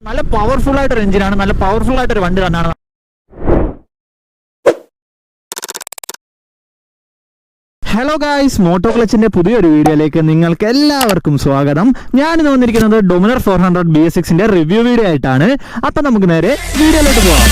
നല്ല പവർഫുൾ ആയിട്ടൊരു എഞ്ചിനാണ്, നല്ല പവർഫുൾ ആയിട്ടൊരു വണ്ടി തന്നെയാണ്. ഹലോ ഗായ്സ്, മോട്ടോ ക്ലച്ചിന്റെ പുതിയൊരു വീഡിയോയിലേക്ക് നിങ്ങൾക്ക് എല്ലാവർക്കും സ്വാഗതം. ഞാനിന്ന് വന്നിരിക്കുന്നത് ഡൊമിനർ 400 Bs6ന്റെ റിവ്യൂ വീഡിയോ ആയിട്ടാണ്. അപ്പം നമുക്ക് നേരെ വീഡിയോയിലോട്ട് പോകാം.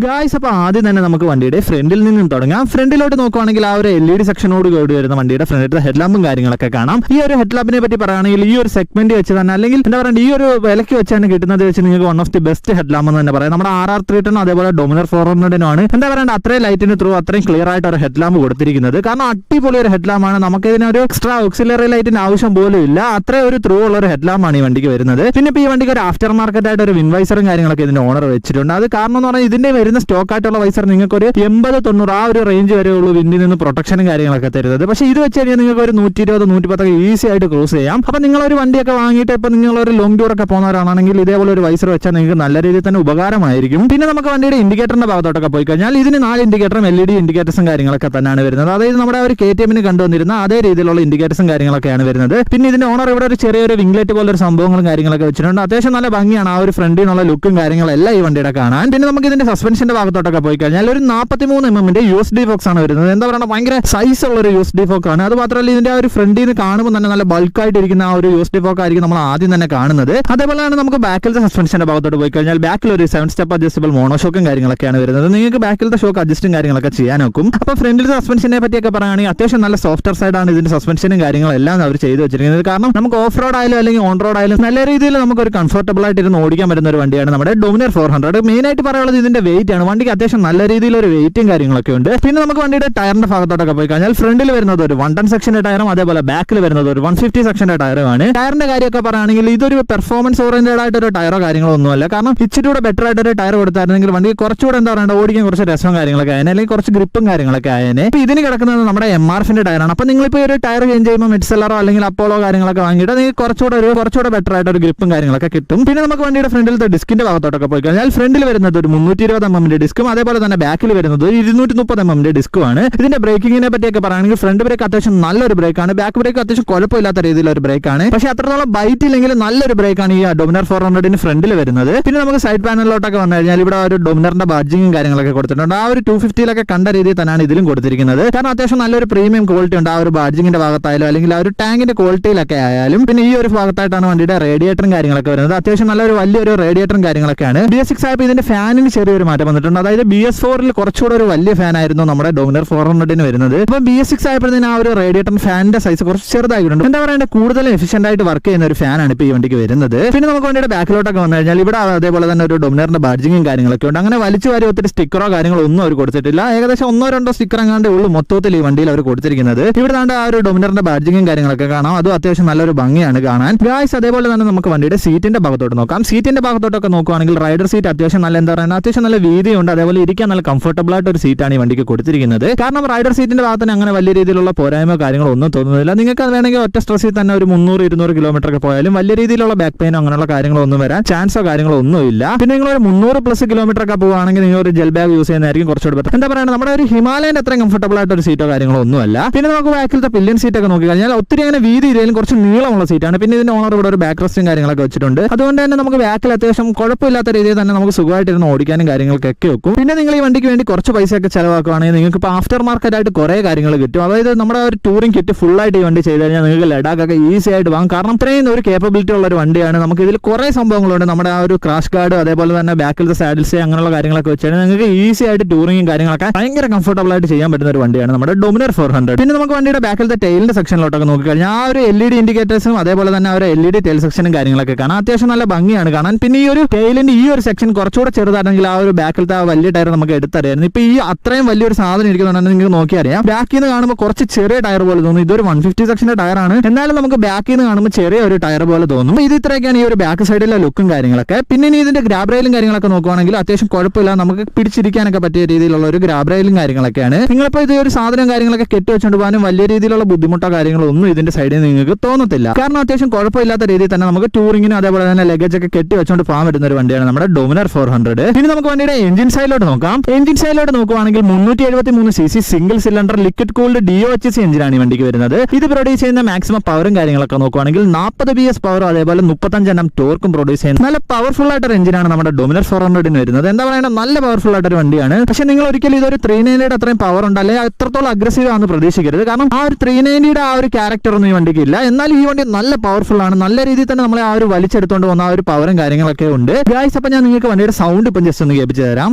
ഗായ്സ്, അപ്പോൾ ആദ്യം തന്നെ നമുക്ക് വണ്ടിയുടെ ഫ്രണ്ടിൽ നിന്നും തുടങ്ങാം. ഫ്രണ്ടിലോട്ട് നോക്കുവാണെങ്കിൽ ആ ഒരു LED സെക്ഷനോട് കൂടി വരുന്ന വണ്ടിയുടെ ഫ്രണ്ടിലത്തെ ഹെഡ്ലാമ്പും കാര്യങ്ങളൊക്കെ കാണാം. ഈ ഒരു ഹെഡ്ലാമ്പിനെ പറ്റി പറയുകയാണെങ്കിൽ ഈ ഒരു സെഗ്മെന്റ് വെച്ച് തന്നെ, അല്ലെങ്കിൽ എന്താ പറയുക, ഈ ഒരു വിലയ്ക്ക് വെച്ചാണ് കിട്ടുന്നത് വെച്ച് നിങ്ങൾക്ക് one of the best headlamp എന്ന് തന്നെ പറയാം. നമ്മുടെ RR310 അതേപോലെ ഡൊമിനർ 400 എന്താ പറയുക, അത്രയും ലൈറ്റിന് ത്രൂ അത്രയും ക്ലിയർ ആയിട്ട് ഒരു ഹെഡ്ലാമ്പ് കൊടുത്തിരിക്കുന്നത്. കാരണം അടിപൊളി ഒരു ഹെഡ്ലാമ്പാണ്. നമുക്ക് ഇതിനൊരു എക്സ്ട്രാ ഓക്സിലറി ലൈറ്റിന്റെ ആവശ്യം പോലും ഇല്ല. അത്രയും ഒരു ത്രൂ ഉള്ള ഒരു ഹെഡ്ലാമ്പാണ് ഈ വണ്ടിക്ക് വരുന്നത്. പിന്നെ ഇപ്പോൾ ഈ വണ്ടിക്ക് ഒരു ആഫ്റ്റർ മാർക്കറ്റ് ആയിട്ട് ഒരു വിൻവൈസറും കാര്യങ്ങളൊക്കെ ഇതിന്റെ ഓണർ വെച്ചിട്ടുണ്ട്. അത് കാരണം എന്ന് പറഞ്ഞാൽ ഇതിന്റെ വരുന്ന സ്റ്റോക്ക് ആയിട്ടുള്ള വൈസർ നിങ്ങൾക്ക് ഒരു 80-90 ആ ഒരു റേഞ്ച് വരെ ഉള്ളൂ വിൻഡിൽ നിന്ന് പ്രൊട്ടക്ഷനും കാര്യങ്ങളൊക്കെ തരുന്നത്. പക്ഷേ ഇത് വെച്ച് കഴിഞ്ഞാൽ നിങ്ങൾക്ക് ഒരു 120-110 ഈസി ആയിട്ട് ക്രോസ് ചെയ്യാം. അപ്പോൾ നിങ്ങളൊരു വണ്ടിയൊക്കെ വാങ്ങിയിട്ട് ഇപ്പോൾ നിങ്ങളൊരു ലോങ് ടൂർ ഒക്കെ പോകുന്നവരാണെങ്കിൽ ഇതേപോലെ ഒരു വൈസർ വെച്ചാൽ നിങ്ങൾക്ക് നല്ല രീതിയിൽ തന്നെ ഉപകാരമായിരിക്കും. പിന്നെ നമുക്ക് വണ്ടിയുടെ ഇൻഡിക്കേറ്ററിന്റെ ഭാഗത്തോട്ടൊക്കെ പോയി കഴിഞ്ഞാൽ ഇതിന് 4 ഇൻഡിക്കേറ്ററും LED ഇൻഡിക്കേറ്റേഴ്സും കാര്യങ്ങളൊക്കെ തന്നെയാണ് വരുന്നത്. അതായത് നമ്മുടെ ഒരു KTM കണ്ടുവന്നിരുന്ന അതേ രീതിയിലുള്ള ഇൻഡിക്കേറ്റേഴ്സും കാര്യങ്ങളൊക്കെയാണ് വരുന്നത്. പിന്നെ ഇതിന്റെ ഓണർ ഇവിടെ ഒരു ചെറിയൊരു വിംഗ്ലെറ്റ് പോലെ ഒരു സംഭവങ്ങളും കാര്യങ്ങളൊക്കെ വെച്ചിട്ടുണ്ട്. അത്യാവശ്യം നല്ല ഭംഗിയാണ് ആ ഒരു ഫ്രണ്ടിൽ നിന്നുള്ള ലുക്കും കാര്യങ്ങളെല്ലാം ഈ വണ്ടിയുടെ കാണാൻ. പിന്നെ നമുക്ക് ഇതിന്റെ സസ്പെൻഷന്റെ ഭാഗത്തോട്ടൊക്കെ പോയി കഴിഞ്ഞാൽ ഒരു 43 mm USD ഫോക്സ് ആണ് വരുന്നത്. എന്താ പറയുക, ഭയങ്കര സൈസ് ഉള്ള ഒരു USD ഫോക്ക് ആണ്. അത് മാത്രമല്ല ഇതിന്റെ ആ ഒരു ഫ്രണ്ടിൽ നിന്ന് കാണുമ്പോൾ തന്നെ നല്ല ബൾക്കായിട്ടിരിക്കുന്ന ആ ഒരു USD ഫോക്ക് ആയിരിക്കും നമ്മൾ ആദ്യം തന്നെ കാണുന്നത്. അതേപോലെ തന്നെ നമുക്ക് ബാക്കിലത്തെ സസ്പെൻഷന്റെ ഭാഗത്തോട്ട് പോയി കഴിഞ്ഞാൽ ബാക്കിൽ ഒരു 7 സ്റ്റെപ്പ് അഡ്ജസ്റ്റബിൾ മോണോഷോക്കും കാര്യങ്ങളൊക്കെയാണ് വരുന്നത്. നിങ്ങൾക്ക് ബാക്കിലത്തെ ഷോക്ക് അഡ്ജസ്റ്റും കാര്യങ്ങളൊക്കെ ചെയ്യാൻ നോക്കും. അപ്പോൾ ഫ്രണ്ടിലത്തെ സസ്പെൻഷനെ പറ്റിയൊക്കെ പറയുകയാണെങ്കിൽ അത്യാവശ്യം നല്ല സോഫ്റ്റ്വെയർ സൈഡാണ് ഇതിന്റെ സസ്പെൻഷനും കാര്യങ്ങളെല്ലാം അവർ ചെയ്തു വെച്ചിരിക്കുന്നത്. കാരണം നമുക്ക് ഓഫ് റോഡ് ആയാലും അല്ലെങ്കിൽ ഓൺ റോഡ് ആയാലും നല്ല രീതിയിൽ നമുക്ക് ഒരു കംഫർട്ടബിൾ ആയിട്ട് ഇരുന്ന് ഓടിക്കാൻ പറ്റുന്ന ഒരു വണ്ടിയാണ് നമ്മുടെ ഡൊമിനർ 400. മെയിൻ ആയിട്ട് പറയാനുള്ളത് ഇതിന്റെ വെയിറ്റ് ആണ്. വണ്ടിക്ക് അത്യാവശ്യം നല്ല രീതിയിൽ ഒരു വെയിറ്റും കാര്യങ്ങളൊക്കെ ഉണ്ട്. പിന്നെ നമുക്ക് വണ്ടിയുടെ ടയറിന്റെ ഭാഗത്തോട്ടൊക്കെ പോയി കഴിഞ്ഞാൽ ഫ്രണ്ടിൽ വരുന്നത് ഒരു 110 സെക്ഷന്റെ ടയറും അതേപോലെ ബാക്കിൽ വരുന്നത് ഒരു 150 സെക്ഷന്റെ ടയറുമാണ്. ടയറിന്റെ കാര്യമൊക്കെ പറയുകയാണെങ്കിൽ ഇതൊരു പെർഫോമൻസ് ഓറിയന്റഡ് ആയിട്ട് ഒരു ടയറോ കാര്യങ്ങളോ ഒന്നുമല്ല. കാരണം ഇച്ചിരി ബെറ്റർ ആയിട്ട് ഒരു ടയർ കൊടുത്തായിരുന്നെങ്കിൽ വണ്ടി കുറച്ചുകൂടെ എന്താ പറയുക, ഓടിക്കാൻ കുറച്ച് രസവും കാര്യങ്ങളൊക്കെ ആയതിനെ, അല്ലെങ്കിൽ കുറച്ച് ഗ്രിപ്പും കാര്യങ്ങളൊക്കെ ആയതിനെ. ഇപ്പൊ ഇതിന് കിടക്കുന്നത് നമ്മുടെ MRFന്റെ ടയറാണ്. അപ്പൊ നിങ്ങളിപ്പോൾ ഒരു ടയർ ചേഞ്ച് ചെയ്യുമ്പോൾ മിഡ്സെല്ലറോ അല്ലെങ്കിൽ അപ്പോളോ കാര്യങ്ങളൊക്കെ വാങ്ങിയിട്ട് നിങ്ങൾക്ക് കുറച്ചുകൂടെ ബെറ്റർ ആയിട്ട് ഒരു ഗ്രിപ്പും കാര്യങ്ങളൊക്കെ കിട്ടും. പിന്നെ നമുക്ക് വണ്ടിയുടെ ഫ്രണ്ടിലത്തെ ഡിസ്കിന്റെ ഭാഗത്തോട്ടൊക്കെ പോയി കഴിഞ്ഞാൽ ഫ്രണ്ടിൽ വരുന്നത് ഒരു 320 mm ഡിസ്കും അതേപോലെ തന്നെ ബാക്കിൽ വരുന്നത് 230 mm ഡിസ്കുമാണ്. ഇതിന്റെ ബ്രേക്കിങ്ങിനെ പറ്റിയൊക്കെ പറയുകയാണെങ്കിൽ ഫ്രണ്ട് ബ്രേക്ക് അത്യാവശ്യം നല്ലൊരു ബ്രേക്കാണ്, ബാക്ക് ബ്രേക്ക് അത്യാവശ്യം കുഴപ്പമില്ലാത്ത രീതിയിലൊരു ബ്രേക്കാണ്. പക്ഷേ അത്രത്തോളം ബൈറ്റ് ഇല്ലെങ്കിൽ നല്ലൊരു ബ്രേക്കാണ് ഈ ഡൊമിനർ 400 ഫ്രണ്ടിൽ വരുന്നത്. പിന്നെ നമുക്ക് സൈഡ് പാനലിലോട്ടൊക്കെ വന്നു കഴിഞ്ഞാൽ ഇവിടെ ഒരു ഡൊമിനറിന്റെ ബാഡ്ജിങ്ങും കാര്യങ്ങളൊക്കെ കൊടുത്തിട്ടുണ്ട്. ആ ഒരു 250 കണ്ട രീതിയിൽ തന്നെയാണ് ഇതിലും കൊടുത്തിരിക്കുന്നത്. കാരണം അത്യാവശ്യം നല്ലൊരു പ്രീമിയം ക്വാളിറ്റി ഉണ്ട് ആ ഒരു ബാഡ്ജിങ്ങിന്റെ ഭാഗത്തായാലും അല്ലെങ്കിൽ ആ ഒരു ടാങ്കിന്റെ ക്വാളിറ്റിയിലൊക്കെ ആയാലും. പിന്നെ ഈ ഒരു ഭാഗത്തായിട്ടാണ് വണ്ടിയുടെ റേഡിയേറ്ററും കാര്യങ്ങളൊക്കെ വരുന്നത്. അത്യാവശ്യം നല്ലൊരു വലിയൊരു റേഡിയേറ്ററും കാര്യങ്ങളൊക്കെയാണ്. Bs6 ആയപ്പോൾ ഇതിന്റെ ഫാനിന് ചെറിയൊരു മാറ്റം വന്നിട്ടുണ്ട്. അതായത് Bs4 കുറച്ചുകൂടെ ഒരു വലിയ ഫാൻ ആയിരുന്നു നമ്മുടെ ഡൊമിനർ 400 വരുന്നത്. ഇപ്പൊ Bs6 ആയപ്പോഴത്തേന് ആ ഒരു റേഡിയേറ്റർ ഫാനിന്റെ സൈസ് കുറച്ച് ചെറുതായിട്ടുണ്ട്. എന്താ പറയുക, കൂടുതൽ എഫിഷ്യന്റ് ആയിട്ട് വർക്ക് ചെയ്യുന്ന ഒരു ഫാനാണ് ഇപ്പൊ ഈ വണ്ടിക്ക് വരുന്നത്. പിന്നെ നമുക്ക് വണ്ടിയുടെ ബാക്കിലോട്ടൊക്കെ വന്നു കഴിഞ്ഞാൽ ഇവിടെ അതേപോലെ തന്നെ ഒരു ഡൊമിനറിന്റെ ബാഡ്ജിങ്ങും കാര്യങ്ങളൊക്കെ ഉണ്ട്. അങ്ങനെ വലിച്ചു വാരി ഒത്തിരി സ്റ്റിക്കറോ കാര്യങ്ങളോ ഒന്നും അവർ കൊടുത്തിട്ടില്ല. ഏകദേശം 1-2 സ്റ്റിക്കർ അങ്ങാണ്ടേ ഉള്ളൂ മൊത്തത്തിൽ ഈ വണ്ടിയിൽ അവർ കൊടുത്തിരിക്കുന്നത്. ഇവിടെ താണ്ട് ആ ഒരു ഡൊമിനറിന്റെ ബാഡ്ജിങ്ങും കാര്യങ്ങളൊക്കെ കാണാം. അതും അത്യാവശ്യം നല്ലൊരു ഭംഗിയാണ് കാണാൻ. ഗായ്സ്, അതേപോലെ തന്നെ നമുക്ക് വണ്ടിയുടെ സീറ്റിന്റെ ഭാഗത്തോട്ട് നോക്കാം. സീറ്റിന്റെ ഭാഗത്തോട്ടൊക്കെ നോക്കുകയാണെങ്കിൽ റൈഡർ സീറ്റ് അത്യാവശ്യം നല്ല എന്താ പറയുക, അത്യാവശ്യം നല്ല വീതിയുണ്ട്. അതേപോലെ ഇരിക്കാൻ നല്ല കംഫർട്ടബിൾ ആയിട്ട് ഒരു സീറ്റാണ് ഈ വണ്ടിക്ക് കൊടുത്തിരിക്കുന്നത്. കാരണം റൈഡർ സീറ്റിന്റെ ഭാഗത്തിന് അങ്ങനെ വലിയ രീതിയിലുള്ള പോരായ്മ കാര്യങ്ങളോ ഒന്നും തോന്നുന്നില്ല. നിങ്ങൾക്ക് അത് വേണമെങ്കിൽ ഒറ്റ സ്ട്രെസ്സിൽ തന്നെ ഒരു 300-200 കിലോമീറ്റർ ഒക്കെ പോയാലും വലിയ രീതിയിലുള്ള ബാക്ക് പെയിനോ അങ്ങനെയുള്ള കാര്യങ്ങളോ ഒന്നും വരാൻ ചാൻസോ കാര്യങ്ങളോ ഒന്നും ഇല്ല. പിന്നെ നിങ്ങൾ ഒരു 300+ കിലോമീറ്റർ ഒക്കെ പോകുകയാണെങ്കിൽ നിങ്ങൾ ഒരു ജെൽ ബാഗ് യൂസ് ചെയ്യുന്നതായിരിക്കും കുറച്ചുകൂടി ബെറ്റർ. എന്താ പറയുക, നമ്മുടെ ഒരു ഹിമാലയന്റെ അത്രയും കംഫർട്ടബിൾ ആയിട്ട് ഒരു സീറ്റോ കാര്യങ്ങളോ ഒന്നുമല്ല. പിന്നെ നമുക്ക് ബാക്കിലത്തെ പില്ലിയൻ സീറ്റ് ഒക്കെ നോക്കി കഴിഞ്ഞാൽ ഒത്തിരി അങ്ങനെ വീതി ഇല്ലെങ്കിലും കുറച്ച് നീളമുള്ള സീറ്റാണ്. പിന്നെ ഇതിന്റെ ഓണർ ഇവിടെ ഒരു ബാക്ക് റെസ്റ്റും കാര്യങ്ങളൊക്കെ വെച്ചിട്ടുണ്ട്. അതുകൊണ്ട് തന്നെ നമുക്ക് ബാക്കിൽ അത്യാവശ്യം കുഴപ്പമില്ലാത്ത രീതിയിൽ തന്നെ നമുക്ക് സുഖമായിട്ടിരുന്ന് ഓടിക്കാനും കാര്യങ്ങൾക്കൊക്കെ വെക്കും. പിന്നെ നിങ്ങൾ ഈ വണ്ടിക്ക് വേണ്ടി കുറച്ച് പൈസയൊക്കെ ചെലവാക്കുകയാണെങ്കിൽ നിങ്ങൾക്ക് ഇപ്പോൾ ആഫ്റ്റർ മാർക്കറ്റ് ആയിട്ട് കുറേ കാര്യങ്ങൾ കിട്ടും. അതായത് നമ്മുടെ ഒരു ടൂറിംഗ് കിറ്റ് ഫുൾ ആയിട്ട് ഈ വണ്ടി ചെയ്ത് കഴിഞ്ഞാൽ നിങ്ങൾക്ക് ലഡാക്കൊക്കെ ഈസി ആയിട്ട് വാങ്ങും. കാരണം ഇത്രയും ഒരു കേപ്പബിലിറ്റി ഉള്ള ഒരു വണ്ടിയാണ്. നമുക്ക് ഇതിൽ കുറേ സംഭവങ്ങളുണ്ട്. നമ്മുടെ ആ ഒരു ക്രാഷ് ഗാർഡ് അതേപോലെ തന്നെ ബാക്കിലത്തെ സാഡിൽസ് അങ്ങനെയുള്ള കാര്യങ്ങളൊക്കെ വെച്ചാൽ നിങ്ങൾക്ക് ഈസി ആയിട്ട് ടൂറിംഗും കാര്യങ്ങളൊക്കെ ഭയങ്കര കംഫർട്ടബിൾ ആയിട്ട് ചെയ്യാൻ പറ്റുന്ന ഒരു വണ്ടിയാണ് നമ്മുടെ ഡൊമിനർ 400. പിന്നെ നമുക്ക് വണ്ടിയുടെ ബാക്കിലത്തെ ടൈലിന്റെ സെക്ഷനിലോട്ടൊക്കെ നോക്കിക്കഴിഞ്ഞാൽ ആ ഒരു LED ഇൻഡിക്കേറ്റേഴ്സും അതേപോലെ തന്നെ ആ ഒരു LED ടൈൽ സെക്ഷനും കാര്യങ്ങളൊക്കെ കാണാം. അത്യാവശ്യം നല്ല ഭംഗിയാണ് കാണാൻ. പിന്നെ ഈ ഒരു ടൈലിന്റെ ഈ ഒരു സെക്ഷൻ കുറച്ചുകൂടെ ചെറുതാണെങ്കിൽ ആ ഒരു ബാക്കിലത്തെ വലിയ ടയർ നമുക്ക് എടുത്തറിയായിരുന്നു. ഇപ്പൊ ഈ അത്രയും വലിയൊരു സാധനം ഇരിക്കുന്നുണ്ടെങ്കിൽ നിങ്ങൾക്ക് നോക്കിയറിയാം. ബാക്കിൽ നിന്ന് കാണുമ്പോൾ കുറച്ച് ചെറിയ ടയർ പോലെ തോന്നും. ഇതൊരു 150 സെക്ഷന്റെ ടയറാണ്, എന്നാലും നമുക്ക് ബാക്കിൽ നിന്ന് കാണുമ്പോൾ ചെറിയ ഒരു ടയർ പോലെ തോന്നും. ഇത് ഇത്രയൊക്കെയാണ് ഈ ഒരു ബാക്ക് സൈഡിലെ ലുക്കും കാര്യങ്ങളൊക്കെ. പിന്നെ ഇനി ഇതിന്റെ ഗ്രാബ് റെയിലും കാര്യങ്ങളൊക്കെ നോക്കുവാണെങ്കിൽ അത്യാവശ്യം കുഴപ്പമില്ല, നമുക്ക് പിടിച്ചിരിക്കാനൊക്കെ പറ്റിയ രീതിയിലുള്ള ഒരു ഗ്രാബ് റെയിലും കാര്യങ്ങളൊക്കെയാണ്. നിങ്ങളിപ്പോൾ ഇത് ഒരു സാധനം കാര്യങ്ങളൊക്കെ കെട്ടി വെച്ചുകൊണ്ട് പോകാനും വലിയ രീതിയിലുള്ള ബുദ്ധിമുട്ടോ കാര്യങ്ങളോ ഒന്നും ഇതിന്റെ സൈഡിൽ നിങ്ങൾക്ക് തോന്നത്തില്ല. കാരണം അത്യാവശ്യം കുഴപ്പമില്ലാത്ത രീതിയിൽ തന്നെ നമുക്ക് ടൂറിങ്ങിനും അതേപോലെ തന്നെ ലഗേജ് ഒക്കെ കെട്ടി വെച്ചുകൊണ്ട് പോകാൻ പറ്റുന്ന ഒരു വണ്ടിയാണ് നമ്മുടെ ഡൊമിനർ 400. ഇനി നമുക്ക് വണ്ടിയുടെ എഞ്ചിൻ സൈഡിലോട്ട് നോക്കാം. എഞ്ചിൻ സൈഡിലോട്ട് നോക്കുവാണെങ്കിൽ 373 cc single cylinder liquid cooled DOHC എഞ്ചിനാണ് ഈ വണ്ടിക്ക് വരുന്നത്. ഇത് പ്രൊഡ്യൂസ് ചെയ്യുന്ന മാക്സിമം പവറും കാര്യങ്ങളൊക്കെ നോക്കുവാണെങ്കിൽ 40 PS പവറും അതേപോലെ 35 Nm ടോർക്കും പ്രൊഡ്യൂസ് ചെയ്യുന്ന നല്ല പവർഫുൾ ആയിട്ടൊരു എഞ്ചിനാണ് നമ്മുടെ ഡൊമിനർ 400 വരുന്നത്. എന്താ പറയുക, നല്ല പവർഫുൾ ആയിട്ടൊരു വണ്ടിയാണ്. പക്ഷെ നിങ്ങൾ ഒരിക്കലും ഇതൊരു 390 അത്രയും പവർ ഉണ്ട് അല്ലെങ്കിൽ അത്രത്തോളം അഗ്രസീവ് ആണെന്ന് പ്രതീക്ഷിക്കരുത്. കാരണം ആ ഒരു 390 ആ ഒരു ക്യാരക്ടർ ഒന്നും ഈ വണ്ടിക്ക് ഇല്ല. എന്നാൽ ഈ വണ്ടി നല്ല പവർഫുൾ ആണ്, നല്ല രീതിയിൽ തന്നെ നമ്മളെ ആ ഒരു വലിച്ചെടുത്തുകൊണ്ട് വന്ന ആ ഒരു പവറും കാര്യങ്ങളൊക്കെ ഉണ്ട്. ഗൈസ്, അപ്പൊ ഞാൻ നിങ്ങൾക്ക് വണ്ടിയുടെ സൗണ്ട് ഇപ്പം ജസ്റ്റ് ഒന്ന് കേൾപ്പിച്ചു തരാം.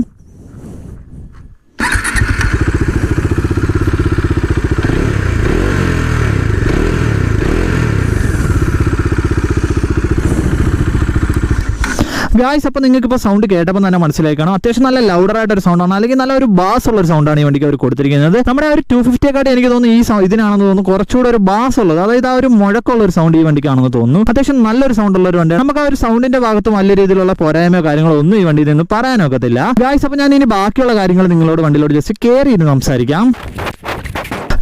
ഗായ്സ്, അപ്പോൾ നിങ്ങൾക്ക് ഇപ്പോൾ സൗണ്ട് കേട്ടപ്പോൾ തന്നെ മനസ്സിലാക്കണം അത്യാവശ്യം നല്ല ലൗഡറായിട്ടൊരു സൗണ്ടാണ്, അല്ലെങ്കിൽ നല്ല ഒരു ബാസ് ഉള്ള ഒരു സൗണ്ടാണ് ഈ വണ്ടിക്ക് അവർ കൊടുത്തിരിക്കുന്നത്. നമ്മുടെ ഒരു 250 എനിക്ക് തോന്നുന്നു ഈ ഇതിനാണെന്ന് തോന്നുന്നു കുറച്ചുകൂടെ ഒരു ബാസ് ഉള്ളത്, അതായത് ആ ഒരു മുഴക്കമുള്ള ഒരു സൗണ്ട് ഈ വണ്ടിക്കാണെന്ന് തോന്നുന്നു. അത്യാവശ്യം നല്ലൊരു സൗണ്ട് ഉള്ള ഒരു വണ്ടിയാണ്. നമുക്ക് ആ ഒരു സൗണ്ടിന്റെ ഭാഗത്ത് വലിയ രീതിയിലുള്ള പോരായ്മയോ കാര്യങ്ങളോ ഒന്നും ഈ വണ്ടിയിൽ നിന്ന് പറയാനൊക്കത്തില്ല. ഗായ്സ്, അപ്പോൾ ഞാൻ ഇനി ബാക്കിയുള്ള കാര്യങ്ങൾ നിങ്ങളോട് വണ്ടിയിലോട് ജസ്റ്റ് കയറി ഇരുന്ന് സംസാരിക്കാം.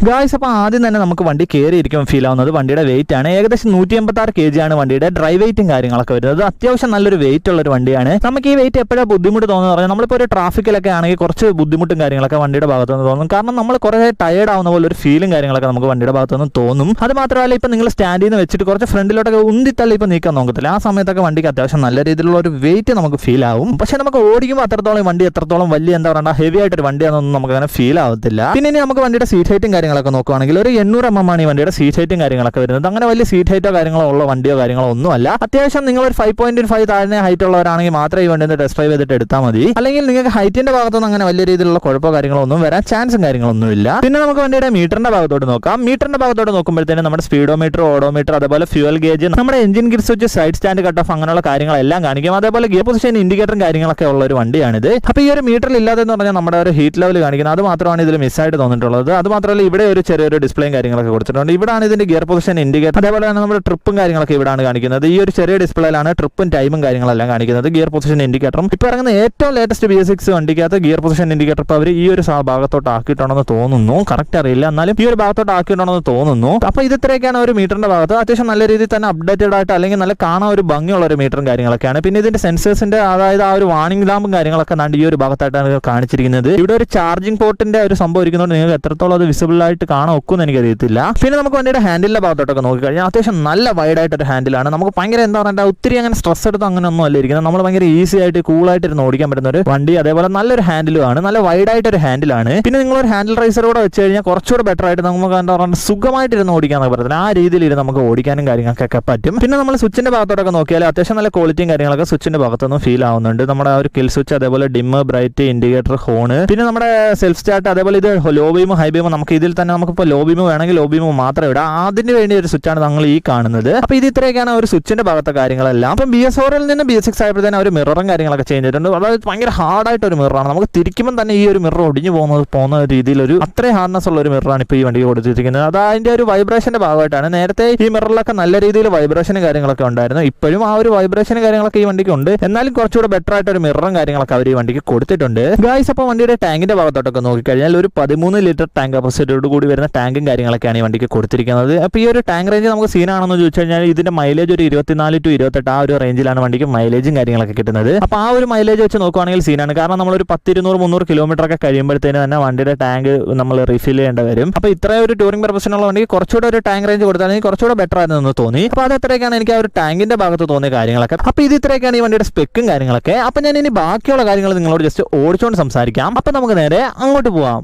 ഗായ്സ്, അപ്പോൾ ആദ്യം തന്നെ നമുക്ക് വണ്ടി കയറിയിരിക്കുമ്പോൾ ഫീൽ ആവുന്നത് വണ്ടിയുടെ വെയിറ്റ് ആണ്. ഏകദേശം 186 kg ആണ് വണ്ടിയുടെ ഡ്രൈ വെയിറ്റും കാര്യങ്ങളൊക്കെ വരുന്നത്. അത്യാവശ്യം നല്ലൊരു വെയിറ്റ് ഉള്ള ഒരു വണ്ടിയാണ്. നമുക്ക് ഈ വെയിറ്റ് എപ്പോഴാണ് ബുദ്ധിമുട്ട് തോന്നുന്നത് പറഞ്ഞാൽ നമ്മളിപ്പോൾ ഒരു ട്രാഫിക്കിലൊക്കെ ആണെങ്കിൽ കുറച്ച് ബുദ്ധിമുട്ടും കാര്യങ്ങളൊക്കെ വണ്ടിയുടെ ഭാഗത്ത് നിന്ന് തോന്നും. കാരണം നമ്മൾ കുറേ ടയേർഡ് ആവുന്ന പോലെ ഒരു ഫീലും കാര്യങ്ങളൊക്കെ നമുക്ക് വണ്ടിയുടെ ഭാഗത്ത് നിന്ന് തോന്നും. അത് മാത്രമല്ല ഇപ്പം നിങ്ങൾ സ്റ്റാൻഡിൽ നിന്ന് വെച്ചിട്ട് കുറച്ച് ഫ്രണ്ടിലോട്ടൊക്കെ ഉന്തിത്തള്ളി ഇപ്പോൾ നീക്കാൻ നോക്കത്തില്ല. ആ സമയത്തൊക്കെ വണ്ടിക്ക് അത്യാവശ്യം നല്ല രീതിയിലുള്ള ഒരു വെയിറ്റ് നമുക്ക് ഫീൽ ആവും. പക്ഷേ നമുക്ക് ഓടിക്കുമ്പോൾ അത്രത്തോളം വണ്ടി എത്രത്തോളം വലിയ എന്താ പറയുക ഹെവി ആയിട്ടൊരു വണ്ടിയാണെന്നൊന്നും നമുക്ക് അങ്ങനെ ഫീൽ ആവത്തില്ല. പിന്നെ ഇനി നമുക്ക് വണ്ടിയുടെ സീറ്റ് ഹൈറ്റും കാര്യങ്ങളൊക്കെ നോക്കുകയാണെങ്കിൽ ഒരു 800 mm ആണ് ഈ വണ്ടിയുടെ സീറ്റ് ഹൈറ്റും കാര്യങ്ങളൊക്കെ വരുന്നത്. അങ്ങനെ വലിയ സീറ്റ് ഹൈറ്റോ കാര്യങ്ങളോ ഉള്ള വണ്ടിയോ കാര്യങ്ങളോ ഒന്നുമല്ല. അത്യാവശ്യം നിങ്ങൾ ഒരു 5.5 താഴെ ഹൈറ്റ് ഉള്ളവരാണെങ്കിൽ മാത്രമേ ഈ വണ്ടി ടെസ്റ്റ് ഡ്രൈവ് ചെയ്തിട്ട് എടുത്താൽ മതി. അല്ലെങ്കിൽ നിങ്ങൾക്ക് ഹൈറ്റിന്റെ ഭാഗത്തൊന്നും അങ്ങനെ വലിയ രീതിയിലുള്ള കുഴപ്പമോ കാര്യങ്ങളോ ഒന്നും വരാൻ ചാൻസും കാര്യങ്ങളൊന്നും ഇല്ല. പിന്നെ നമുക്ക് വണ്ടിയുടെ മീറ്ററിന്റെ ഭാഗത്തോട്ട് നോക്കാം. മീറ്ററിന്റെ ഭാഗത്തോട്ട് നോക്കുമ്പോഴത്തേനും നമ്മുടെ സ്പീഡോമീറ്റർ, ഓഡോമീറ്റർ, അതേപോലെ ഫ്യൂൽ ഗേജ്, നമ്മുടെ engine gear switch, side stand cut off അങ്ങനെയുള്ള കാര്യങ്ങളെല്ലാം കാണിക്കും. അതേപോലെ ഗിയർ പൊസിഷൻ ഇൻഡിക്കേറ്ററും കാര്യങ്ങളൊക്കെ ഉള്ള ഒരു വണ്ടിയാണിത്. അപ്പോൾ ഈ ഒരു മീറ്ററിൽ ഇല്ലാതെന്ന് പറഞ്ഞാൽ നമ്മുടെ ഒരു ഹീറ്റ് ലെവൽ കാണിക്കുന്നത് അത് മാത്രമാണ് ഇതിൽ മിസ്സായിട്ട് തോന്നിയിട്ടുള്ളത്. അത് മാത്രമല്ല ഇവിടെ ഒരു ചെറിയൊരു ഡിസ്പ്ലേയും കാര്യങ്ങളൊക്കെ കൊടുത്തിട്ടുണ്ട്. ഇവിടാണ് ഇതിന്റെ ഗിയർ പൊസിഷൻ ഇൻഡിക്കേറ്റർ, അതേപോലെ തന്നെ നമ്മുടെ ട്രിപ്പും കാര്യങ്ങളൊക്കെ ഇവിടാണ് കാണിക്കുന്നത്. ഈ ഒരു ചെറിയ ഡിസ്പ്ലേയിലാണ് ട്രിപ്പും ടൈമും കാര്യങ്ങളെല്ലാം കാണിക്കുന്നത്. ഗിയർ പൊസിഷൻ ഇൻഡിക്കേറ്ററും ഇപ്പോൾ ഇറങ്ങുന്ന ഏറ്റവും ലേറ്റസ്റ്റ് Bs6 വണ്ടിക്കകത്ത് ഗിയർ പൊസിഷൻ ഇൻഡിക്കേറ്റർ ഇപ്പോൾ അവർ ഈ ഒരു ഭാഗത്തോട്ട് ആക്കിയിട്ടുണ്ടെന്ന് തോന്നുന്നു. കറക്റ്റ് അറിയില്ല, എന്നാലും ഈ ഒരു ഭാഗത്തോട്ട് ആക്കിയിട്ടുണ്ടെന്ന് തോന്നുന്നു. അപ്പോൾ ഇത് ഇത്രയൊക്കെയാണ് ഒരു മീറ്ററിന്റെ ഭാഗത്ത്. അത്യാവശ്യം നല്ല രീതിയിൽ തന്നെ അപ്ഡേറ്റഡ് ആയിട്ട് അല്ലെങ്കിൽ നല്ല കാണാൻ ഒരു ഭംഗിയുള്ള ഒരു മീറ്ററും കാര്യങ്ങളൊക്കെയാണ്. പിന്നെ ഇതിന്റെ സെൻസേഴ്സിന്റെ അതായത് ആ ഒരു വാർണിംഗ് ലാമ്പും കാര്യങ്ങളൊക്കെ ഈ ഒരു ഭാഗത്തായിട്ടാണ് കാണിച്ചിരിക്കുന്നത്. ഇവിടെ ഒരു ചാർജിംഗ് പോർട്ടിന്റെ ഒരു സംഭവം ഇരിക്കുന്നതുകൊണ്ട് നിങ്ങൾക്ക് എത്രത്തോളം അത് വിസിബിൾ ആയിട്ട് കാണാൻ ഒക്കുമെന്ന് എനിക്കറിയത്തില്ല. പിന്നെ നമുക്ക് വണ്ടിയുടെ ഹാൻഡിലിന്റെ ഭാഗത്തോട്ടൊക്കെ നോക്കിക്കഴിഞ്ഞാൽ അത്യാവശ്യം നല്ല വൈഡ് ആയിട്ടൊരു ഹാൻഡിലാണ്. നമുക്ക് ഭയങ്കര എന്താ പറയുക ഒത്തിരി അങ്ങനെ സ്ട്രെസ് എടുത്ത് അങ്ങനെ ഒന്നും അല്ല ഇരിക്കുന്നത്. നമ്മൾ ഭയങ്കര ഈസി ആയിട്ട് കൂളായിട്ട് ഇരുന്ന് ഓടിക്കാൻ പറ്റുന്ന ഒരു വണ്ടി. അതേപോലെ നല്ലൊരു ഹാൻഡിലുമാണ്, നല്ല വൈഡ് ആയിട്ടൊരു ഹാൻഡിലാണ്. പിന്നെ നിങ്ങളൊരു ഹാൻഡിൽ റൈസർ കൂടെ വെച്ച് കഴിഞ്ഞാൽ കുറച്ചുകൂടെ ബെറ്റർ ആയിട്ട് നമുക്ക് എന്താ പറയുക സുഖമായിട്ടിരുന്ന് ഓടിക്കാന്നൊക്കെ പറ്റത്തില്ല. ആ രീതിയിൽ ഇരുന്ന് നമുക്ക് ഓടിക്കാനും കാര്യങ്ങൾക്കൊക്കെ പറ്റും. പിന്നെ നമ്മൾ സ്വിച്ചിന്റെ ഭാഗത്തോട്ടൊക്കെ നോക്കിയാൽ അത്യാവശ്യം നല്ല ക്വാളിറ്റിയും കാര്യങ്ങളൊക്കെ സ്വിച്ചിന്റെ ഭാഗത്തൊന്നും ഫീൽ ആവുന്നുണ്ട്. നമ്മുടെ ആ ഒരു കിൽ സ്വിച്ച്, അതേപോലെ ഡിമ്മ്, ബ്രൈറ്റ്, ഇൻഡിക്കേറ്റർ, ഹോണ്, പിന്നെ നമ്മുടെ സെൽഫ് സ്റ്റാർട്ട്, അതേപോലെ ഇത് ലോ ബീം, ഹൈ ബീം. നമുക്ക് ഇതിൽ തന്നെ നമുക്കിപ്പോൾ ലോ ബീം വേണമെങ്കിൽ ലോ ബീം മാത്രം ഇടാം. അതിന് വേണ്ടി ഒരു സ്വിച്ചാണ് നമ്മൾ ഈ കാണുന്നത്. അപ്പോൾ ഇത് ഇത്രയൊക്കെയാണ് ഒരു സ്വിച്ചിന്റെ ഭാഗത്തെ കാര്യങ്ങളെല്ലാം. അപ്പം BS4 നിന്ന് Bs6 ആയപ്പോഴത്തേനും ഒരു മിററും കാര്യങ്ങളൊക്കെ ചേഞ്ച് ചെയ്തിട്ടുണ്ട്. അതായത് ഭയങ്കര ഹാർഡായിട്ട് ഒരു മിററാണ്. നമുക്ക് തിരിക്കുമ്പോൾ തന്നെ ഈ ഒരു മിറർ ഒടിഞ്ഞു പോകുന്ന രീതിയിലൊരു അത്രയും ഹാർഡ്നെസ് ഉള്ള ഒരു മിററാണ് ഇപ്പോൾ ഈ വണ്ടിക്ക് കൊടുത്തിരിക്കുന്നത്. അത് അതിന്റെ ഒരു വൈബ്രേഷന്റെ ഭാഗമായിട്ടാണ്. നേരത്തെ ഈ മിററിലൊക്കെ നല്ല രീതിയിൽ വൈബ്രേഷനും കാര്യങ്ങളൊക്കെ ഉണ്ടായിരുന്നു. ഇപ്പോഴും ആ ഒരു വൈബ്രേഷനും കാര്യങ്ങളൊക്കെ ഈ വണ്ടിക്ക് ഉണ്ട്. എന്നാലും കുറച്ചുകൂടെ ബെറ്റർ ആയിട്ട് ഒരു മിററും കാര്യങ്ങളൊക്കെ അവർ ഈ വണ്ടിക്ക് കൊടുത്തിട്ടുണ്ട്. ഗായ്സ്, അപ്പോൾ വണ്ടിയുടെ ടാങ്കിന്റെ ഭാഗത്തോട്ടൊക്കെ നോക്കിക്കഴിഞ്ഞാൽ ഒരു 13 ലിറ്റർ ടാങ്ക് കപ്പാസിറ്റിയോട് കൂടി വരുന്ന ടാങ്കും കാര്യങ്ങളൊക്കെയാണ് ഈ വണ്ടിക്ക് കൊടുത്തിരിക്കുന്നത്. അപ്പോൾ ഈ ഒരു ടാങ്ക് റേഞ്ച് നമുക്ക് സീനാണെന്ന് ചോദിച്ചു കഴിഞ്ഞാൽ ഇതിന്റെ മൈലേജ് ഒരു 24 to 28 ആ ഒരു റേഞ്ചിലാണ് വണ്ടിക്ക് മൈലേജും കാര്യങ്ങളൊക്കെ കിട്ടുന്നത്. അപ്പോൾ ആ ഒരു മൈലേജ് വെച്ച് നോക്കുവാണെങ്കിൽ സീനാണ്. കാരണം നമ്മളൊരു 10-200-300 കിലോമീറ്റർ ഒക്കെ കഴിയുമ്പോഴത്തേന് തന്നെ വണ്ടിയുടെ ടാങ്ക് നമ്മൾ റീഫിൽ ചെയ്യേണ്ടി വരും. അപ്പോൾ ഇത്രയും ഒരു ടൂറിംഗ് പർപ്പസിനുള്ള വണ്ടിക്ക് കുറച്ചുകൂടെ ഒരു ടാങ്ക് റേഞ്ച് കൊടുത്താൽ എനിക്ക് കുറച്ചുകൂടെ ബെറ്റർ ആയിരുന്നു തോന്നി. അപ്പോൾ അത് എത്രയൊക്കെയാണ് എനിക്ക് ആ ഒരു ടാങ്കിന്റെ ഭാഗത്ത് തോന്നിയ കാര്യങ്ങളൊക്കെ. അപ്പോൾ ഇത് ഇത്രയൊക്കെയാണ് ഈ വണ്ടിയുടെ സ്പെക്കും കാര്യങ്ങളൊക്കെ. അപ്പോൾ ഞാൻ ഇനി ബാക്കിയുള്ള കാര്യങ്ങൾ നിങ്ങളോട് ജസ്റ്റ് ഓടിച്ചുകൊണ്ട് സംസാരിക്കാം. അപ്പോൾ നമുക്ക് നേരെ അങ്ങോട്ട് പോവാം.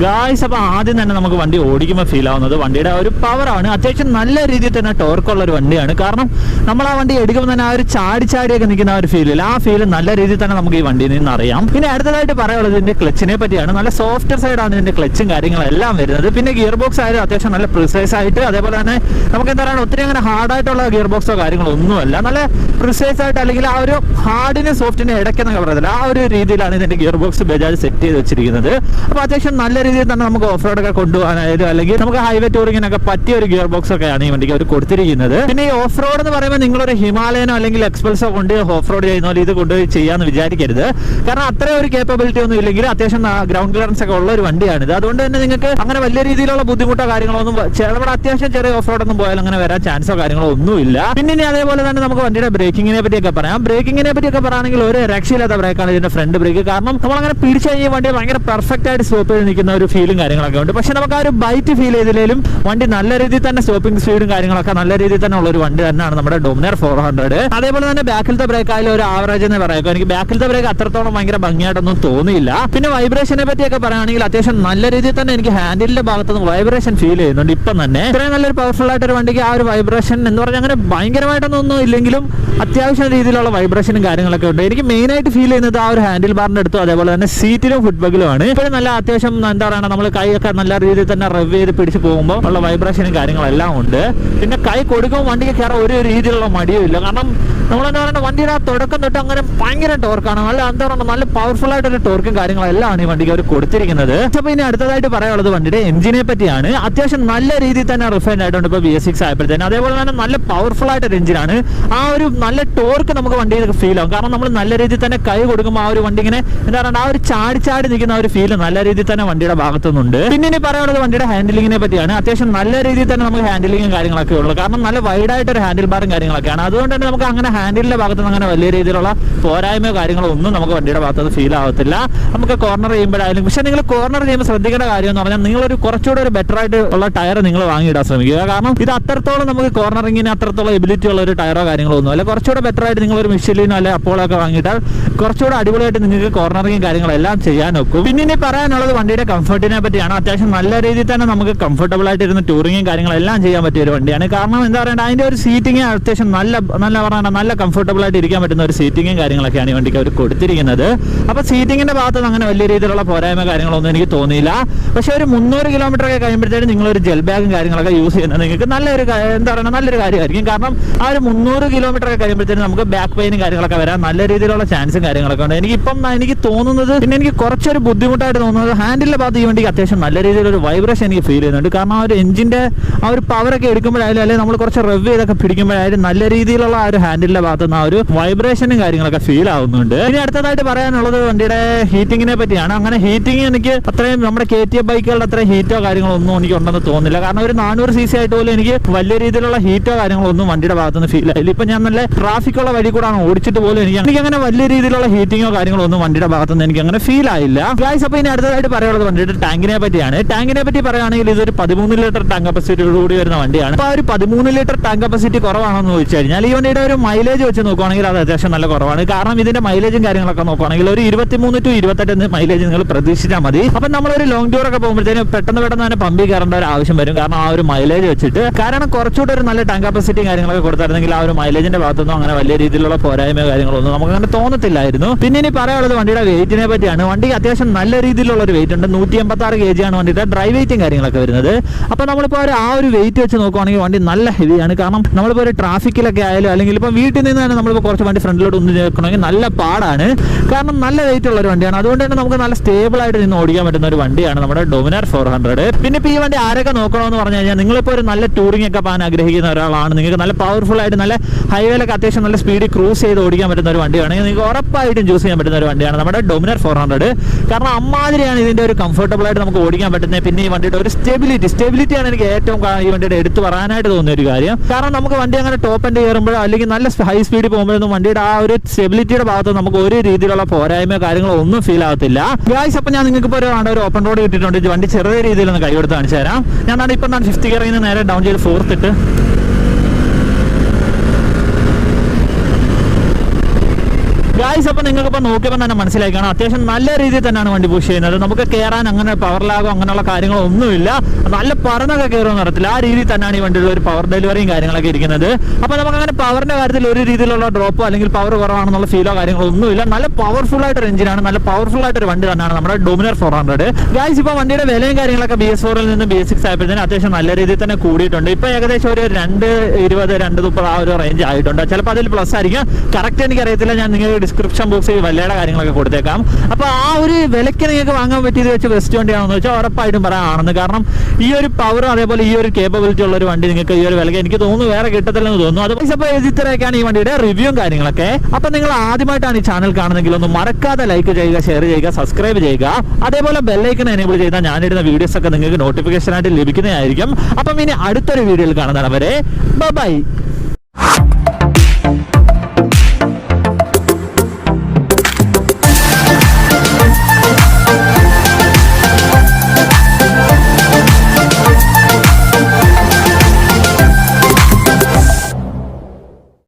ഗായ്സ്, അപ്പോൾ ആദ്യം തന്നെ നമുക്ക് വണ്ടി ഓടിക്കുമ്പോൾ ഫീൽ ആവുന്നത് വണ്ടിയുടെ ഒരു പവറാണ്. അത്യാവശ്യം നല്ല രീതിയിൽ തന്നെ ടോർക്കുള്ള ഒരു വണ്ടിയാണ്. കാരണം നമ്മൾ ആ വണ്ടി എടുക്കുമ്പോൾ തന്നെ ആ ഒരു ചാടിയൊക്കെ നിൽക്കുന്ന ആ ഒരു ഫീലില്ല, ആ ഫീൽ നല്ല രീതിയിൽ തന്നെ നമുക്ക് ഈ വണ്ടിയിൽ നിന്ന് അറിയാം. പിന്നെ അടുത്തതായിട്ട് പറയാനുള്ളത് ഇതിന്റെ ക്ലച്ചിനെ പറ്റിയാണ്. നല്ല സോഫ്റ്റ് സൈഡാണ് ഇതിന്റെ ക്ലച്ചും കാര്യങ്ങളെല്ലാം വരുന്നത്. പിന്നെ ഗിയർ ബോക്സ് ആയാലും അത്യാവശ്യം നല്ല പ്രിസൈസ് ആയിട്ട്, അതേപോലെ തന്നെ നമുക്ക് എന്താ പറയുക ഒത്തിരി അങ്ങനെ ഹാർഡായിട്ടുള്ള ഗിയർ ബോക്സോ കാര്യങ്ങളോ ഒന്നുമല്ല, നല്ല പ്രിസൈസ് ആയിട്ട്, അല്ലെങ്കിൽ ആ ഒരു ഹാർഡിനും സോഫ്റ്റിനും ഇടയ്ക്കെന്നൊക്കെ പറയുന്നത് ആ ഒരു രീതിയിലാണ് ഇതിന്റെ ഗിയർ ബോക്സ് ബജാജ് സെറ്റ് ചെയ്ത് വെച്ചിരിക്കുന്നത്. അപ്പോൾ അത്യാവശ്യം നല്ല രീതിയിൽ തന്നെ നമുക്ക് ഓഫ് റോഡ് ഒക്കെ കൊണ്ടുപോകാനായാലും അല്ലെങ്കിൽ നമുക്ക് ഹൈവേ ടൂറിങ്ങിനൊക്കെ പറ്റിയ ഒരു ഗിയർ ബോക്സ് ഒക്കെയാണ് ഈ വണ്ടിക്ക് അവർ കൊടുത്തിരിക്കുന്നത്. പിന്നെ ഈ ഓഫ് റോഡ് എന്ന് പറയുമ്പോൾ നിങ്ങളൊരു ഹിമാലയനോ അല്ലെങ്കിൽ എക്സ്പൾസോ കൊണ്ട് ഓഫ് റോഡ് ചെയ്യുന്ന പോലെ ഇത് കൊണ്ടുപോയി ചെയ്യാന്ന് വിചാരിക്കരുത്. കാരണം അത്രയും ഒരു കേപ്പബിലിറ്റി ഒന്നും ഇല്ലെങ്കിൽ അത്യാവശ്യം ഗ്രൗണ്ട് ക്ലിയറൻസ് ഒക്കെ ഉള്ള ഒരു വണ്ടിയാണിത്. അതുകൊണ്ട് തന്നെ നിങ്ങൾക്ക് അങ്ങനെ വലിയ രീതിയിലുള്ള ബുദ്ധിമുട്ടോ കാര്യങ്ങളോ ഒന്നും ഇവിടെ അത്യാവശ്യം ചെറിയ ഓഫ് റോഡ് ഒന്നും പോയാലും അങ്ങനെ വരാൻ ചാൻസോ കാര്യങ്ങളോ ഒന്നുമില്ല. പിന്നെ ഇനി അതേപോലെ തന്നെ നമുക്ക് വണ്ടിയുടെ ബ്രേക്കിങ്ങിനെ പറ്റിയൊക്കെ പറയാം. ബ്രേക്കിങ്ങിനെ പറ്റിയൊക്കെ പറയുകയാണെങ്കിൽ ഒരു രക്ഷയില്ലാത്ത ബ്രേക്കാണ് ഇതിന്റെ ഫ്രണ്ട് ബ്രേക്ക്. കാരണം നമ്മളങ്ങനെ പിടിച്ചു കഴിഞ്ഞാൽ വണ്ടി ഭയങ്കര പെർഫെക്റ്റ് ആയിട്ട് സ്റ്റോപ്പ് ചെയ്ത് നിൽക്കുന്ന ഒരു ഫീലും കാര്യങ്ങളൊക്കെ ഉണ്ട്. പക്ഷെ നമുക്ക് ആ ഒരു ബൈറ്റ് ഫീൽ ചെയ്തില്ലെങ്കിലും വണ്ടി നല്ല രീതിയിൽ തന്നെ സ്റ്റോപ്പിംഗ് സ്പീഡും കാര്യങ്ങളൊക്കെ നല്ല രീതിയിൽ തന്നെ ഉള്ള ഒരു വണ്ടി തന്നെയാണ് നമ്മുടെ ഡൊമിനർ 400. അതേപോലെ തന്നെ ബാക്കിലത്തെ ബ്രേക്ക് ആയാലും ഒരു ആവറേജ് എന്ന് പറയാം. എനിക്ക് ബാക്കിലത്തെ ബ്രേക്ക് അത്രത്തോളം ഭയങ്കര ഭംഗിയായിട്ടൊന്നും തോന്നിയില്ല. പിന്നെ വൈബ്രേഷനെ പറ്റിയൊക്കെ പറയുകയാണെങ്കിൽ അത്യാവശ്യം നല്ല രീതിയിൽ തന്നെ എനിക്ക് ഹാൻഡിലിന്റെ ഭാഗത്തുനിന്ന് വൈബ്രേഷൻ ഫീൽ ചെയ്യുന്നുണ്ട്. ഇപ്പം തന്നെ ഇത്രയും നല്ലൊരു പവർഫുൾ ആയിട്ടൊരു വണ്ടിക്ക് ആ ഒരു വൈബ്രേഷൻ എന്ന് പറഞ്ഞാൽ അങ്ങനെ ഭയങ്കരമായിട്ടൊന്നും ഇല്ലെങ്കിലും അത്യാവശ്യം രീതിയിലുള്ള വൈബ്രേഷനും കാര്യങ്ങളൊക്കെ ഉണ്ട്. എനിക്ക് മെയിൻ ആയിട്ട് ഫീൽ ചെയ്യുന്നത് ആ ഒരു ഹാൻഡിൽ ബാറിന്റെ അടുത്തും അതേപോലെ തന്നെ സീറ്റിലും ഫുട് ബഗിലുമാണ്. ഇപ്പോഴും നല്ല അത്യാവശ്യം എന്താ പറയുക നമ്മൾ കൈയൊക്കെ നല്ല രീതിയിൽ തന്നെ റവ് ചെയ്ത് പിടിച്ച് പോകുമ്പോൾ ഉള്ള വൈബ്രേഷനും കാര്യങ്ങളെല്ലാം ഉണ്ട്. പിന്നെ കൈ കൊടുക്കുമ്പോൾ വണ്ടിക്ക് കയറാൻ ഒരു രീതിയിലുള്ള മടിയും ഇല്ല. കാരണം നമ്മളെന്താ പറയുക വണ്ടിയുടെ ആ തുടക്കം തൊട്ട് അങ്ങനെ ഭയങ്കര ടോർക്കാണ്. നല്ല എന്താ പറയുക നല്ല പവർഫുൾ ആയിട്ടൊരു ടോർക്കും കാര്യങ്ങളെല്ലാം ആണ് ഈ വണ്ടിക്ക് അവർ കൊടുത്തിരിക്കുന്നത്. അപ്പോൾ ഇനി അടുത്തതായിട്ട് പറയാനുള്ളത് വണ്ടിയുടെ എഞ്ചിനെ പറ്റിയാണ്. അത്യാവശ്യം നല്ല രീതിയിൽ തന്നെ റിഫൈൻഡ് ആയിട്ടുണ്ട് ഇപ്പോൾ Bs6 ആയപ്പോഴത്തേന്. അതേപോലെ തന്നെ നല്ല പവർഫുൾ ആയിട്ടൊരു എഞ്ചിനാണ്. ആ ഒരു നല്ല ടോർക്ക് നമുക്ക് വണ്ടിയിൽ ഫീൽ ആവും. കാരണം നമ്മൾ നല്ല രീതിയിൽ തന്നെ കൈ കൊടുക്കുമ്പോൾ ആ ഒരു വണ്ടി ഇങ്ങനെ എന്താ പറയുക ആ ഒരു ചാടി നിൽക്കുന്ന ആ ഒരു ഫീൽ നല്ല രീതിയിൽ തന്നെ വണ്ടിയുടെ ഭാഗത്തുനിന്നുണ്ട്. പിന്നെ ഇനി പറയാനുള്ളത് വണ്ടിയുടെ ഹാൻഡിലിങ്ങിനെ പറ്റിയാണ്. അത്യാവശ്യം നല്ല രീതിയിൽ തന്നെ നമുക്ക് ഹാൻഡിലിങ്ങും കാര്യങ്ങളൊക്കെ ഉള്ളൂ. കാരണം നല്ല വൈഡായിട്ടൊരു ഹാൻഡിൽ ബാറും കാര്യങ്ങളൊക്കെയാണ്. അതുകൊണ്ട് തന്നെ നമുക്ക് അങ്ങനെ ഹാൻഡിലിന്റെ ഭാഗത്തുനിന്ന് അങ്ങനെ വലിയ രീതിയിലുള്ള പോരായ്മയോ കാര്യങ്ങളോ ഒന്നും നമുക്ക് വണ്ടിയുടെ ഭാഗത്തുനിന്ന് ഫീൽ ആവത്തില്ല. നമുക്ക് കോർണർ ചെയ്യുമ്പോഴായാലും. പക്ഷേ നിങ്ങൾ കോർണർ ചെയ്യുമ്പോൾ ശ്രദ്ധിക്കേണ്ട കാര്യം എന്ന് പറഞ്ഞാൽ നിങ്ങളൊരു കുറച്ചുകൂടെ ഒരു ബെറ്റർ ആയിട്ട് ഉള്ള ടയർ നിങ്ങൾ വാങ്ങിയിടാൻ ശ്രമിക്കുക. കാരണം ഇത് അത്രത്തോളം നമുക്ക് കോർണറിങ്ങിന് അത്രത്തോളം എബിലിറ്റി ഉള്ള ഒരു ടയറോ കാര്യങ്ങളോ ഒന്നും അല്ല. കുറച്ചുകൂടെ ബെറ്റർ ആയിട്ട് നിങ്ങളൊരു മിഷലിനോ അല്ലെങ്കിൽ അപ്പോളോ ഒക്കെ വാങ്ങിയിട്ടാൽ കുറച്ചുകൂടെ അടിപൊളിയായിട്ട് നിങ്ങൾക്ക് കോർണറിങ്ങും കാര്യങ്ങളെല്ലാം ചെയ്യാൻ നോക്കും. പിന്നെ ഇനി പറയാനുള്ളത് വണ്ടിയുടെ കംഫർട്ടിനെ പറ്റിയാണ്. അത്യാവശ്യം നല്ല രീതിയിൽ തന്നെ നമുക്ക് കംഫർട്ടബിൾ ആയിട്ട് ഇരുന്ന് ടൂറിങ്ങും കാര്യങ്ങളെല്ലാം ചെയ്യാൻ പറ്റിയ ഒരു വണ്ടിയാണ്. കാരണം എന്താ പറയുക അതിന്റെ ഒരു സീറ്റിംഗ് അത്യാവശ്യം നല്ല കംഫർട്ടബിൾ ആയിട്ട് ഇരിക്കാൻ പറ്റുന്ന ഒരു സീറ്റിംഗും കാര്യങ്ങളൊക്കെയാണ് ഈ വണ്ടിക്ക് അവർ കൊടുത്തിരിക്കുന്നത്. അപ്പോൾ സീറ്റിംഗിന്റെ ഭാഗത്ത് അങ്ങനെ വലിയ രീതിയിലുള്ള പോരായ്മ കാര്യങ്ങളൊന്നും എനിക്ക് തോന്നിയില്ല. പക്ഷേ ഒരു 300 കിലോമീറ്റർ ഒക്കെ കഴിയുമ്പോഴത്തേക്കും നിങ്ങളൊരു ജെൽ ബാഗും കാര്യങ്ങളൊക്കെ യൂസ് ചെയ്യുന്നത് നിങ്ങൾക്ക് നല്ലൊരു എന്താ പറയുക നല്ലൊരു കാര്യമായിരിക്കും. കാരണം ആ ഒരു 300 കിലോമീറ്റർ ഒക്കെ കഴിയുമ്പോഴത്തേക്കും നമുക്ക് ബാക്ക് പെയിനും കാര്യങ്ങളൊക്കെ വരാൻ നല്ല രീതിയിലുള്ള ചാൻസും കാര്യങ്ങളൊക്കെ ഉണ്ട്. എനിക്ക് തോന്നുന്നത് പിന്നെ എനിക്ക് കുറച്ചൊരു ബുദ്ധിമുട്ടായിട്ട് തോന്നുന്നത് ഹാൻഡിലിന്റെ ഭാഗത്ത് ഈ വണ്ടിക്ക് അത്യാവശ്യം നല്ല രീതിയിലൊരു വൈബ്രേഷൻ എനിക്ക് ഫീൽ ചെയ്യുന്നുണ്ട്. കാരണം ആ ഒരു എഞ്ചിന്റെ ആ ഒരു പവറൊക്കെ എടുക്കുമ്പോഴായാലും അല്ലെങ്കിൽ നമ്മൾ കുറച്ച് റവ് ചെയ്തൊക്കെ പിടിക്കുമ്പോഴായാലും നല്ല രീതിയിലുള്ള ആ ഒരു ഹാൻഡിലിന്റെ ഭാഗത്ത് നിന്ന് ആ ഒരു വൈബ്രേഷനും കാര്യങ്ങളൊക്കെ ഫീൽ ആവുന്നുണ്ട്. ഇനി അടുത്തതായിട്ട് പറയാനുള്ളത് വണ്ടിയുടെ ഹീറ്റിങ്ങിനെ പറ്റിയാണ്. അങ്ങനെ ഹീറ്റിംഗ് എനിക്ക് അത്രയും നമ്മുടെ KTM ബൈക്കുകളുടെ അത്രയും ഹീറ്റോ കാര്യങ്ങളോ ഒന്നും എനിക്ക് ഉണ്ടെന്ന് തോന്നുന്നില്ല. കാരണം ഒരു 400 cc ആയിട്ട് പോലും എനിക്ക് വലിയ രീതിയിലുള്ള ഹീറ്റോ കാര്യങ്ങളോ ഒന്നും വണ്ടിയുടെ ഭാഗത്തുനിന്ന് ഫീൽ ആയില്ല. ഇപ്പൊ ഞാൻ നല്ല ട്രാഫിക്കുള്ള വഴി കൂടാണ് ഓടിച്ചിട്ട് പോലും എനിക്ക് അങ്ങനെ വലിയ രീതിയിലുള്ള ഹീറ്റിങ്ങോ കാര്യങ്ങളോ ഒന്നും വണ്ടിയുടെ ഭാഗത്തുനിന്ന് എനിക്ക് അങ്ങനെ ഫീൽ ആയില്ല. ഗൈസ്, അപ്പോൾ ഇനി അടുത്തതായിട്ട് പറയാനുള്ളത് വണ്ടിയുടെ ടാങ്കിനെ പറ്റിയാണ്. ടാങ്കിനെ പറ്റി പറയുകയാണെങ്കിൽ ഇതൊരു 13 ലിറ്റർ ടാങ്ക് കപ്പാസിറ്റിയോടുകൂടി വരുന്ന വണ്ടിയാണ്. അപ്പോൾ ആ ഒരു 13 ലിറ്റർ ടാങ്ക് കപ്പാസിറ്റി കുറവാണെന്ന് ചോദിച്ചു കഴിഞ്ഞാൽ ഈ വണ്ടിയുടെ ഒരു മൈലേജ് വെച്ച് നോക്കുകയാണെങ്കിൽ അത് അത്യാവശ്യം നല്ല കുറവാണ്. കാരണം ഇതിന്റെ മൈലേജും കാര്യങ്ങളൊക്കെ നോക്കുകയാണെങ്കിൽ ഒരു 23 to 28 മൈലേജ് നിങ്ങൾ പ്രതീക്ഷിച്ചാൽ മതി. അപ്പം നമ്മളൊരു ലോങ് ടൂർ ഒക്കെ പോകുമ്പോഴത്തേനും പെട്ടെന്ന് തന്നെ പമ്പിൽ കയറേണ്ട ഒരു ആവശ്യം വരും. കാരണം ആ ഒരു മൈലേജ് വെച്ചിട്ട് കാരണം കുറച്ചുകൂടെ ഒരു നല്ല ടാങ്ക് കപ്പാസിറ്റി കാര്യങ്ങളൊക്കെ കൊടുത്തായിരുന്നെങ്കിൽ ആ ഒരു മൈലേജിന്റെ ഭാഗത്തൊന്നും അങ്ങനെ വലിയ രീതിയിലുള്ള പോരായ്മയോ കാര്യങ്ങളൊന്നും നമുക്ക് അങ്ങനെ തോന്നത്തില്ലായിരുന്നു. പിന്നെ ഇനി പറയാനുള്ളത് വണ്ടിയുടെ വെയിറ്റിനെ പറ്റിയാണ്. വണ്ടിക്ക് അത്യാവശ്യം നല്ല രീതിയിലുള്ള ഒരു വെയിറ്റ് ഉണ്ട്. 186 kg ആണ് വണ്ടിയുടെ ഡ്രൈ വെയിറ്റും കാര്യങ്ങളൊക്കെ വരുന്നത്. അപ്പോൾ നമ്മളിപ്പോൾ ആ ഒരു വെയിറ്റ് വെച്ച് നോക്കുകയാണെങ്കിൽ വണ്ടി നല്ല ഹെവിയാണ്. കാരണം നമ്മളിപ്പോൾ ഒരു ട്രാഫിക്കിലൊക്കെ ആയാലും അല്ലെങ്കിൽ ഇപ്പോൾ വീട്ടിൽ നിന്ന് തന്നെ നമ്മളിപ്പോൾ കുറച്ച് വണ്ടി ഫ്രണ്ടിലോട്ട് ഒന്ന് ചേർക്കണമെങ്കിൽ നല്ല പാടാണ്. കാരണം നല്ല വെയിറ്റ് ഉള്ള ഒരു വണ്ടിയാണ്. അതുകൊണ്ട് തന്നെ നമുക്ക് നല്ല സ്റ്റേബിൾ ആയിട്ട് നിന്ന് ഓടിക്കാൻ പറ്റുന്ന ഒരു വണ്ടിയാണ് നമ്മുടെ ഡൊമിനർ 400. പിന്നെ ഇപ്പോൾ ഈ വണ്ടി ആരൊക്കെ നോക്കണമെന്ന് പറഞ്ഞു കഴിഞ്ഞാൽ നിങ്ങളിപ്പോൾ ഒരു നല്ല ടൂറിംഗ് ഒക്കെ പോകാൻ ആഗ്രഹിക്കുന്ന ഒരാളാണ്, നിങ്ങൾക്ക് നല്ല പവർഫുൾ ആയിട്ട് നല്ല ഹൈവേയിലൊക്കെ അത്യാവശ്യം നല്ല സ്പീഡിൽ ക്രൂസ് ചെയ്ത് ഓടിക്കാൻ പറ്റുന്ന ഒരു വണ്ടിയാണെങ്കിൽ നിങ്ങൾക്ക് ഉറപ്പായിട്ടും ചൂസ് ചെയ്യാൻ പറ്റുന്ന ഒരു വണ്ടിയാണ് നമ്മുടെ ഡൊമിനർ 400. കാരണം അമ്മാതിരിയാണ് ഇതിന്റെ ഒരു കംഫർട്ടബിൾ ആയിട്ട് നമുക്ക് ഓടിക്കാൻ പറ്റുന്നത്. പിന്നെ ഈ വണ്ടിയുടെ ഒരു സ്റ്റെബിലിറ്റിയാണ് എനിക്ക് ഏറ്റവും ഈ വണ്ടിയുടെ എടുത്ത് പറയാനായിട്ട് തോന്നിയ ഒരു കാര്യം. കാരണം നമുക്ക് വണ്ടി അങ്ങനെ ടോപ്പ് എൻഡ് കയറുമ്പോഴോ അല്ലെങ്കിൽ നല്ല ഹൈ സ്പീഡിൽ പോകുമ്പോഴൊന്നും വണ്ടിയുടെ ആ ഒരു സ്റ്റെബിലിറ്റിയുടെ ഭാഗത്ത് നമുക്ക് ഒരു രീതിയിലുള്ള പോരായ്മയോ കാര്യങ്ങളോ ഒന്നും ഫീൽ ആവത്തില്ല. ഗായ്സ്, അപ്പോൾ ഞാൻ നിങ്ങൾക്ക് ഇപ്പോൾ ഒരു ഓപ്പൺ റോഡ് കിട്ടിയിട്ടുണ്ട്. വണ്ടി ചെറിയ രീതിയിൽ ഒന്ന് കൈ കൊടുത്ത് കാണിച്ചു തരാം. ഞാൻ ഇപ്പം 50 കയറിയിൽ നിന്ന് നേരെ ഡൗൺ ചെയ്ത് 4th ഇട്ട് ഗൈസ് അപ്പോൾ നിങ്ങൾക്കിപ്പോൾ നോക്കിയപ്പോൾ തന്നെ മനസ്സിലായി കാണാം, അത്യാവശ്യം നല്ല രീതിയിൽ തന്നെയാണ് വണ്ടി പുഷ് ചെയ്യുന്നത്. നമുക്ക് കയറാൻ അങ്ങനെ പവർ ലാഗോ അങ്ങനെയുള്ള കാര്യങ്ങളൊന്നുമില്ല, നല്ല പറന്നൊക്കെ കയറുമെന്ന് അറിയത്തില്ല, ആ രീതിയിൽ തന്നെയാണ് ഈ വണ്ടിയുടെ ഒരു പവർ ഡെലിവറിയും കാര്യങ്ങളൊക്കെ ഇരിക്കുന്നത്. അപ്പോൾ നമുക്ക് അങ്ങനെ പവറിന്റെ കാര്യത്തിൽ ഒരു രീതിയിലുള്ള ഡ്രോപ്പോ അല്ലെങ്കിൽ പവർ കുറവാണെന്നുള്ള ഫീലോ കാര്യങ്ങളോ ഒന്നുമില്ല. നല്ല പവർഫുൾ ആയിട്ടൊരു എഞ്ചിനാണ്, നല്ല പവർഫുൾ ആയിട്ടൊരു വണ്ടി തന്നെയാണ് നമ്മുടെ ഡൊമിനർ 400. ഗൈസ് ഇപ്പോൾ വണ്ടിയുടെ വിലയും കാര്യങ്ങളൊക്കെ BS4 നിന്ന് BS6 ആയപ്പോഴത്തേന് അത്യാവശ്യം നല്ല രീതിയിൽ തന്നെ കൂടിയിട്ടുണ്ട്. ഇപ്പോൾ ഏകദേശം ഒരു 220, 230 ആ ഒരു റേഞ്ച് ആയിട്ടുണ്ട്. ചിലപ്പോൾ അതിൽ പ്ലസ് ആയിരിക്കും, കറക്റ്റ് എനിക്കറിയത്തില്ല. ഞാൻ നിങ്ങൾക്ക് ഡിസ്ക്രിപ്ഷൻ ബോക്സിൽ വിലയുടെ കാര്യങ്ങളൊക്കെ കൊടുത്തേക്കാം. അപ്പോൾ ആ ഒരു വിലയ്ക്ക് നിങ്ങൾക്ക് വാങ്ങാൻ പറ്റിയത് വെച്ച് ബെസ്റ്റ് വണ്ടിയാണെന്ന് വെച്ചാൽ ഉറപ്പായിട്ടും പറയാനാണെന്ന്. കാരണം ഈ ഒരു പവറും അതേപോലെ ഈ ഒരു കേപ്പബിലിറ്റി ഉള്ള ഒരു വണ്ടി നിങ്ങൾക്ക് ഈ ഒരു വിലയ്ക്ക് എനിക്ക് തോന്നുന്നു വേറെ കിട്ടത്തില്ലെന്ന് തോന്നുന്നു. അത് ഇപ്പോൾ ഇത്രയൊക്കെയാണ് ഈ വണ്ടിയുടെ റിവ്യൂവും കാര്യങ്ങളൊക്കെ. അപ്പോൾ നിങ്ങൾ ആദ്യമായിട്ടാണ് ഈ ചാനൽ കാണുന്നെങ്കിൽ ഒന്ന് മറക്കാതെ ലൈക്ക് ചെയ്യുക, ഷെയർ ചെയ്യുക, സബ്സ്ക്രൈബ് ചെയ്യുക. അതേപോലെ ബെല്ലൈക്കൺ എനേബിൾ ചെയ്താൽ ഞാനിടുന്ന വീഡിയോസ് ഒക്കെ നിങ്ങൾക്ക് നോട്ടിഫിക്കേഷൻ ആയിട്ട് ലഭിക്കുന്നതായിരിക്കും. അപ്പം ഇനി അടുത്തൊരു വീഡിയോയിൽ കാണുന്നവരെ ബൈ.